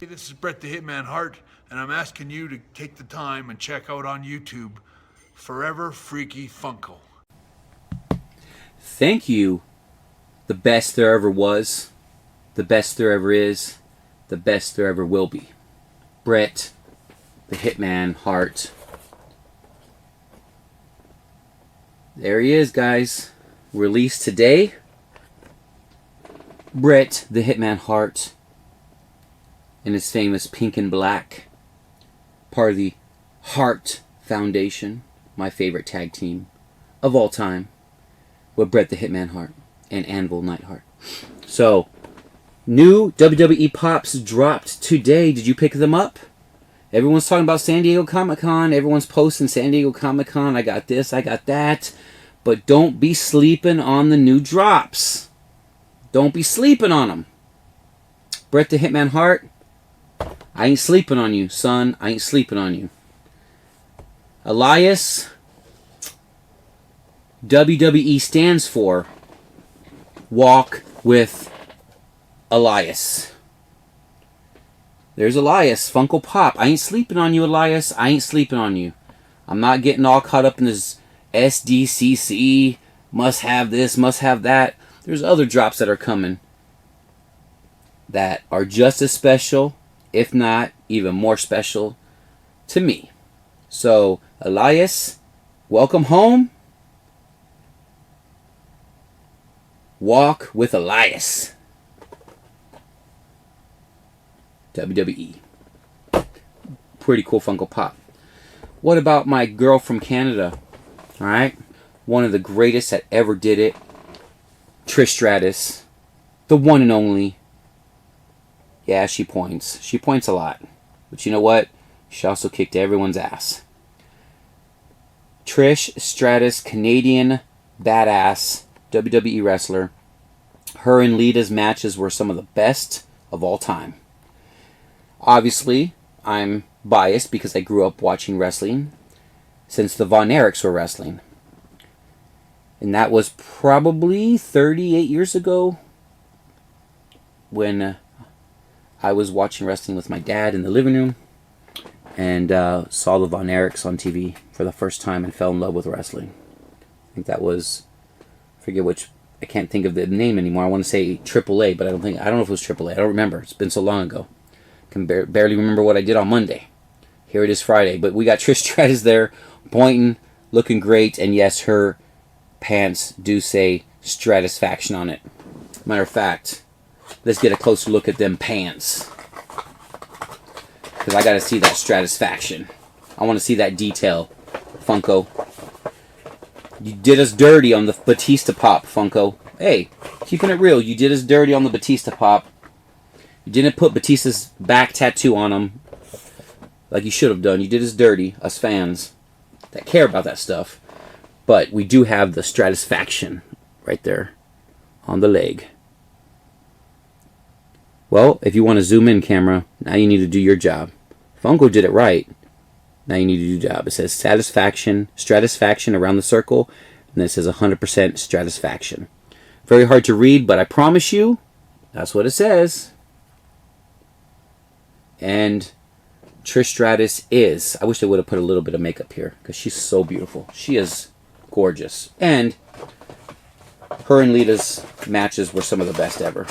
Hey, this is Brett the Hitman Hart, and I'm asking you to take the time and check out on YouTube Forever Freaky Funko. Thank you, the best there ever was, the best there ever is, the best there ever will be. Brett the Hitman Hart. There he is, guys. Released today. Brett the Hitman Hart in his famous pink and black. Part of the Hart Foundation, my favorite tag team of all time, with Brett the Hitman Hart and Anvil Neidhart. So, new WWE Pops dropped today. Did you pick them up? Everyone's talking about San Diego Comic-Con. Everyone's posting San Diego Comic-Con. I got this, I got that. But don't be sleeping on the new drops. Don't be sleeping on them. Brett the Hitman Hart, I ain't sleeping on you, son. I ain't sleeping on you. Elias, WWE stands for Walk with Elias. There's Elias, Funko Pop. I ain't sleeping on you, Elias. I ain't sleeping on you. I'm not getting all caught up in this SDCC, must have this, must have that. There's other drops that are coming that are just as special, if not even more special, to me. So, Elias, welcome home. Walk with Elias. WWE. Pretty cool Funko Pop. What about my girl from Canada? Alright? One of the greatest that ever did it. Trish Stratus. The one and only. Yeah, she points. She points a lot. But you know what? She also kicked everyone's ass. Trish Stratus, Canadian badass WWE wrestler. Her and Lita's matches were some of the best of all time. Obviously, I'm biased because I grew up watching wrestling since the Von Erichs were wrestling. And that was probably 38 years ago when I was watching wrestling with my dad in the living room and saw the Von Erichs on TV for the first time and fell in love with wrestling. I think that was, I forget which, I can't think of the name anymore. I want to say AAA, but I don't know if it was AAA. I don't remember. It's been so long ago. Can barely remember what I did on Monday. Here it is Friday. But we got Trish Stratus there, pointing, looking great, and yes, her pants do say Stratisfaction on it. Matter of fact, let's get a closer look at them pants. Because I got to see that Stratisfaction. I want to see that detail, Funko. You did us dirty on the Batista Pop, Funko. Hey, keeping it real, you did us dirty on the Batista Pop. You didn't put Batista's back tattoo on him like you should have done. You did us dirty, us fans that care about that stuff. But we do have the Stratisfaction right there on the leg. Well, if you want to zoom in, camera, now you need to do your job. Funko did it right. Now you need to do your job. It says Stratisfaction around the circle, and then it says 100% Stratisfaction. Very hard to read, but I promise you, that's what it says. And Trish Stratus is, I wish they would have put a little bit of makeup here, because she's so beautiful. She is gorgeous. And her and Lita's matches were some of the best ever.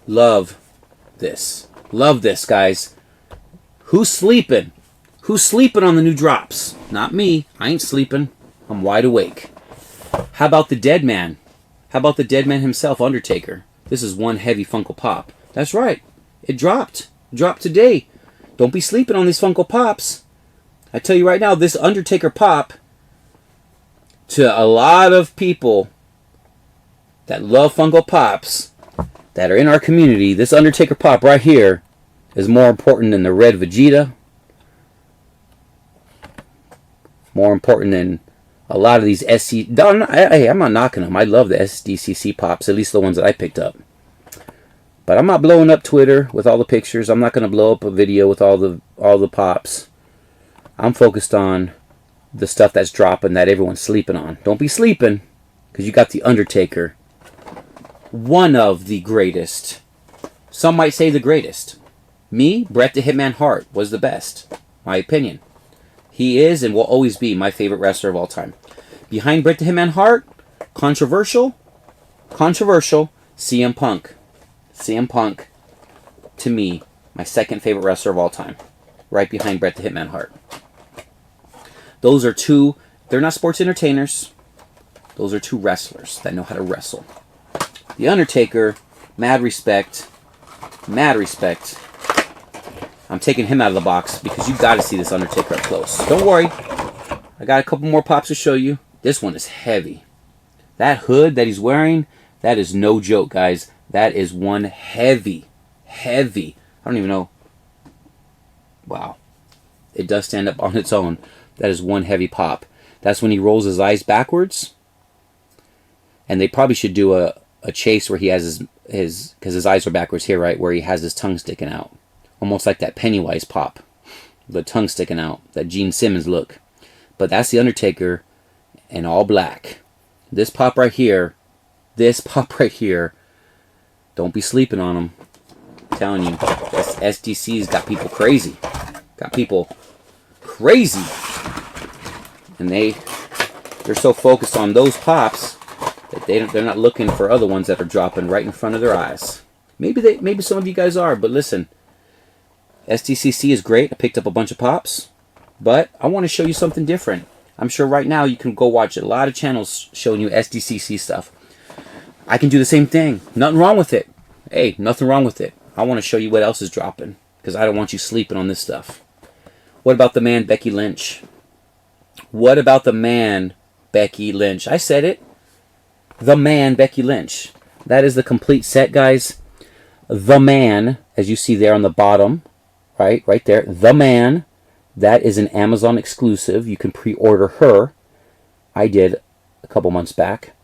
Love this. Love this, guys. Who's sleeping? Who's sleeping on the new drops? Not me. I ain't sleeping. I'm wide awake. How about the dead man? How about the dead man himself, Undertaker? This is one heavy Funko Pop. That's right. It dropped. Dropped today. Don't be sleeping on these Funko Pops. I tell you right now, this Undertaker Pop, to a lot of people that love Funko Pops, that are in our community, this Undertaker Pop right here is more important than the red Vegeta. More important than a lot of these SC... Hey, I'm not knocking them. I love the SDCC Pops, at least the ones that I picked up. But I'm not blowing up Twitter with all the pictures. I'm not going to blow up a video with all the Pops. I'm focused on the stuff that's dropping that everyone's sleeping on. Don't be sleeping, because you got the Undertaker. One of the greatest Some might say the greatest. Me, Bret the Hitman Hart was the best. My opinion. He is and will always be my favorite wrestler of all time. Behind Bret the Hitman Hart, controversial, CM Punk. CM Punk, to me, my second favorite wrestler of all time. Right behind Bret the Hitman Hart. Those are two, they're not sports entertainers. Those are two wrestlers that know how to wrestle. The Undertaker, mad respect. Mad respect. I'm taking him out of the box because you got to see this Undertaker up close. Don't worry. I got a couple more pops to show you. This one is heavy. That hood that he's wearing, that is no joke, guys. That is one heavy. I don't even know. Wow. It does stand up on its own. That is one heavy pop. That's when he rolls his eyes backwards. And they probably should do a chase where he has his because his eyes are backwards here, right? Where he has his tongue sticking out. Almost like that Pennywise pop. The tongue sticking out. That Gene Simmons look. But that's the Undertaker in all black. This pop right here. Don't be sleeping on him. I'm telling you. This SDC's got people crazy. And they're so focused on those pops that they're not looking for other ones that are dropping right in front of their eyes. Maybe some of you guys are, but listen. SDCC is great. I picked up a bunch of pops, but I want to show you something different. I'm sure right now you can go watch a lot of channels showing you SDCC stuff. I can do the same thing. Nothing wrong with it. Hey, nothing wrong with it. I want to show you what else is dropping because I don't want you sleeping on this stuff. What about the man Becky Lynch? I said it. The man Becky Lynch. That is the complete set, guys. The Man, as you see there on the bottom, right there. The Man. That is an Amazon exclusive. You can pre-order her. I did a couple months back.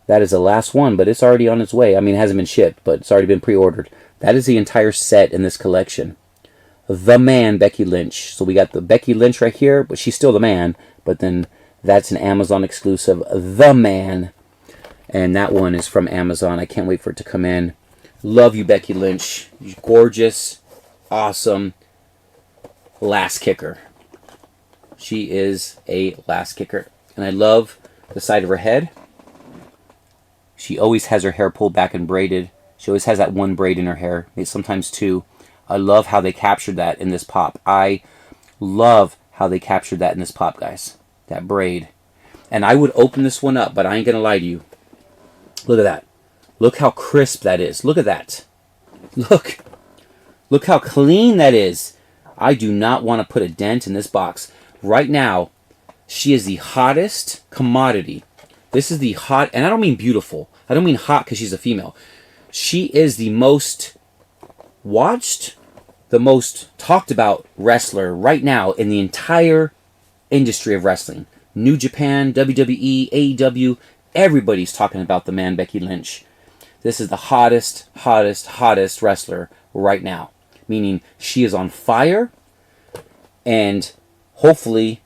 That is the last one, but it's already on its way. I mean, it hasn't been shipped, but it's already been pre-ordered. That is the entire set in this collection. The Man, Becky Lynch. So we got the Becky Lynch right here, but she's still the man. But then that's an Amazon exclusive. The Man. And that one is from Amazon. I can't wait for it to come in. Love you, Becky Lynch. You're gorgeous. Awesome. Last kicker. She is a last kicker. And I love the side of her head. She always has her hair pulled back and braided. She always has that one braid in her hair. Maybe sometimes two. I love how they captured that in this pop. I love how they captured that in this pop, guys. That braid. And I would open this one up, but I ain't going to lie to you. Look at that. Look how crisp that is. Look at that. Look. Look how clean that is. I do not want to put a dent in this box. Right now, she is the hottest commodity. This is the hot, and I don't mean beautiful. I don't mean hot because she's a female. She is the most watched, the most talked about wrestler right now in the entire industry of wrestling. New Japan, WWE, AEW, everybody's talking about the man Becky Lynch. This is the hottest wrestler right now. Meaning she is on fire, and hopefully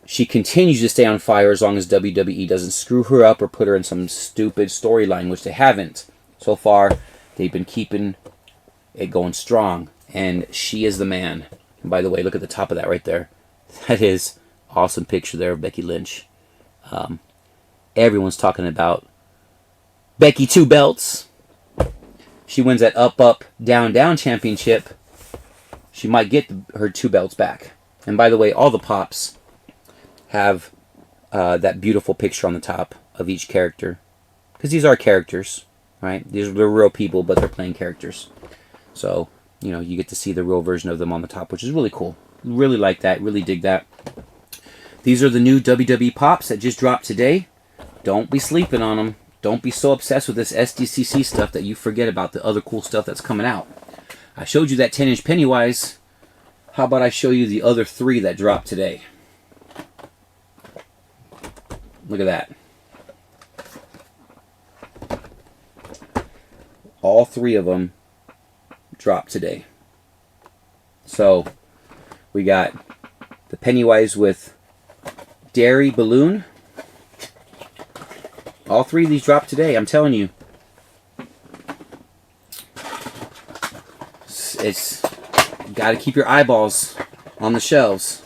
she continues to stay on fire as long as WWE doesn't screw her up or put her in some stupid storyline, which they haven't. So far, they've been keeping it going strong, and she is the man. And by the way, look at the top of that right there. That is awesome picture there of Becky Lynch. Everyone's talking about Becky 2 belts. She wins that up, down championship. She might get her 2 belts back. And by the way, all the pops have that beautiful picture on the top of each character. Because these are characters, right? They're real people, but they're playing characters. So, you know, you get to see the real version of them on the top, which is really cool. Really like that. Really dig that. These are the new WWE pops that just dropped today. Don't be sleeping on them. Don't be so obsessed with this SDCC stuff that you forget about the other cool stuff that's coming out. I showed you that 10-inch Pennywise. How about I show you the other 3 that dropped today? Look at that. All 3 of them dropped today. So, we got the Pennywise with Dairy Balloon. All 3 of these dropped today, I'm telling you. it's you got to keep your eyeballs on the shelves,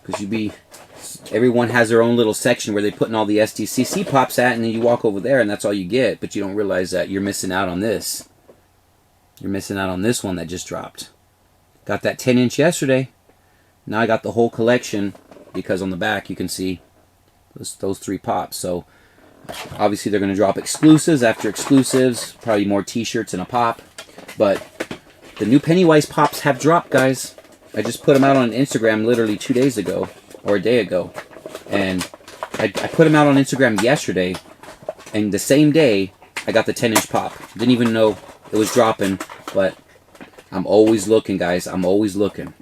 because everyone has their own little section where they put in all the SDCC pops at, and then you walk over there and that's all you get, but you don't realize that you're missing out on this. You're missing out on this one that just dropped. Got that 10-inch yesterday. Now I got the whole collection, because on the back you can see those 3 pops. So obviously they're going to drop exclusives after exclusives, probably more t-shirts and a pop. But the new Pennywise pops have dropped, guys. I just put them out on Instagram literally 2 days ago, or a day ago. And I put them out on Instagram yesterday, and the same day I got the 10-inch pop. Didn't even know it was dropping, but I'm always looking, guys. I'm always looking.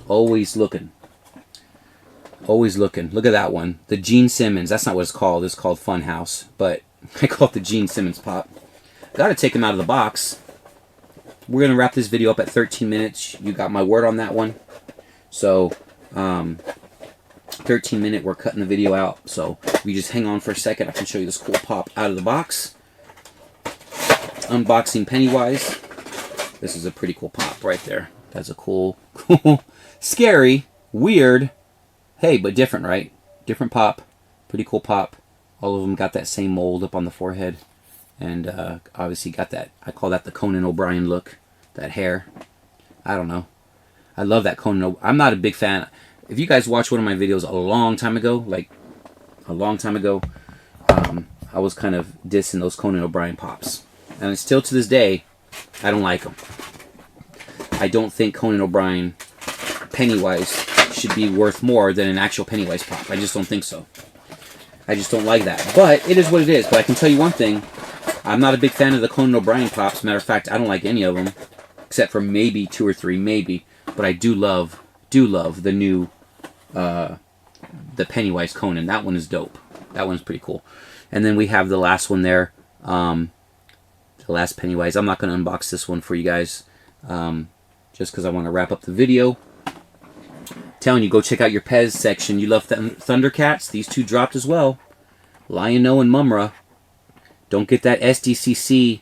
Always looking. Always looking. Look at that one. The Gene Simmons. That's not what it's called. It's called Funhouse. But I call it the Gene Simmons pop. Gotta take him out of the box. We're going to wrap this video up at 13 minutes. You got my word on that one. So, 13 minute, we're cutting the video out. So, if you just hang on for a second, I can show you this cool pop out of the box. Unboxing Pennywise. This is a pretty cool pop right there. That's a cool, scary, weird, hey, but different, right? Different pop. Pretty cool pop. All of them got that same mold up on the forehead. And obviously got that, I call that the Conan O'Brien look. That hair. I don't know. I love that Conan O'Brien. I'm not a big fan. If you guys watched one of my videos a long time ago, I was kind of dissing those Conan O'Brien pops. And still to this day, I don't like them. I don't think Conan O'Brien Pennywise should be worth more than an actual Pennywise pop. I just don't think so. I just don't like that. But it is what it is. But I can tell you one thing. I'm not a big fan of the Conan O'Brien pops. Matter of fact, I don't like any of them. Except for maybe 2 or 3, maybe. But I do love the new, the Pennywise Conan. That one is dope. That one's pretty cool. And then we have the last one there. The last Pennywise. I'm not going to unbox this one for you guys. Just because I want to wrap up the video. Telling you, go check out your Pez section. You love Thundercats. These 2 dropped as well. Lion-O and Mumra. Don't get that SDCC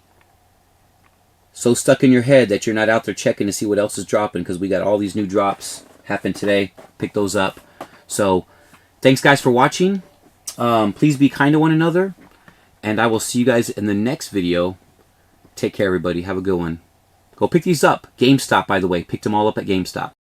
so stuck in your head that you're not out there checking to see what else is dropping, because we got all these new drops happen today. Pick those up. So, thanks guys for watching. Please be kind to one another. And I will see you guys in the next video. Take care, everybody. Have a good one. Go pick these up. GameStop, by the way. Picked them all up at GameStop.